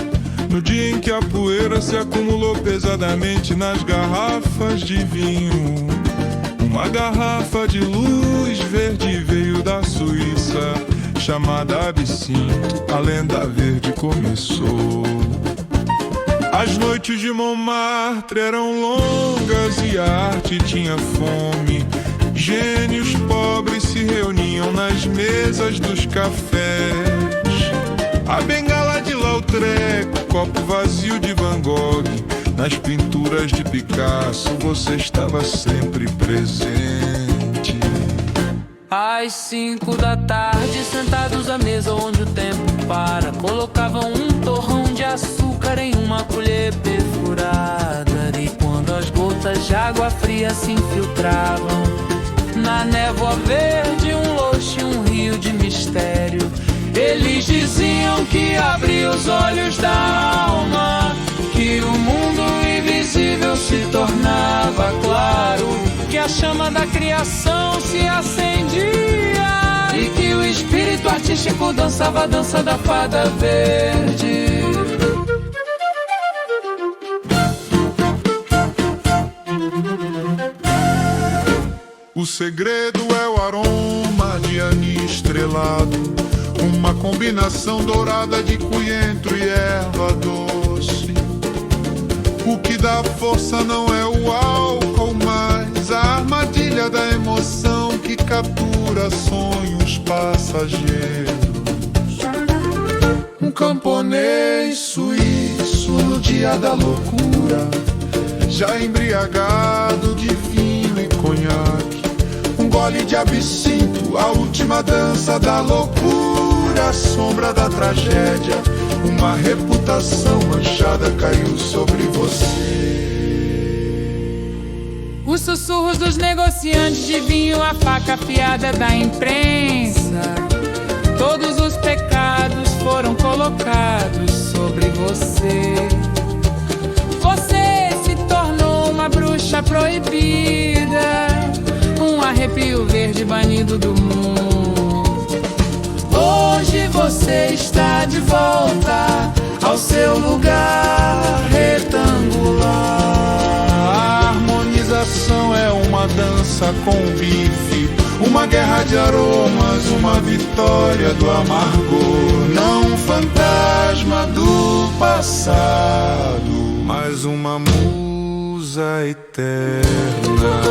No dia em que a poeira se acumulou pesadamente nas garrafas de vinho. Uma garrafa de luz verde veio da Suíça, chamada Absinto, a lenda verde começou. As noites de Montmartre eram longas e a arte tinha fome. Gênios pobres se reuniam nas mesas dos cafés. A bengala de Lautrec, copo vazio de Van Gogh, nas pinturas de Picasso você estava sempre presente. Às 5 da tarde, sentados à mesa onde o tempo para, colocavam um torrão de açúcar em uma colher perfurada. E quando as gotas de água fria se infiltravam na névoa verde, um loche, um rio de mistério, eles diziam que abria os olhos da alma, que o mundo invisível se tornava claro, que a chama da criação se acendia e que o espírito artístico dançava a dança da fada verde. O segredo é o aroma de anis estrelado, uma combinação dourada de coentro e erva doce. O que dá força não é o álcool, mas a armadilha da emoção que captura sonhos passageiros. Um camponês suíço no dia da loucura, já embriagado de vinho e conhaque. Um gole de absinto, a última dança da loucura, a sombra da tragédia, uma reputação manchada caiu sobre você. Os sussurros dos negociantes de vinho, a faca afiada da imprensa, todos os pecados foram colocados sobre você. Você se tornou uma bruxa proibida, um arrepio verde banido do mundo. Hoje você está de volta ao seu lugar retangular. A harmonização é uma dança com bife, uma guerra de aromas, uma vitória do amargor. Não um fantasma do passado, mas uma musa eterna.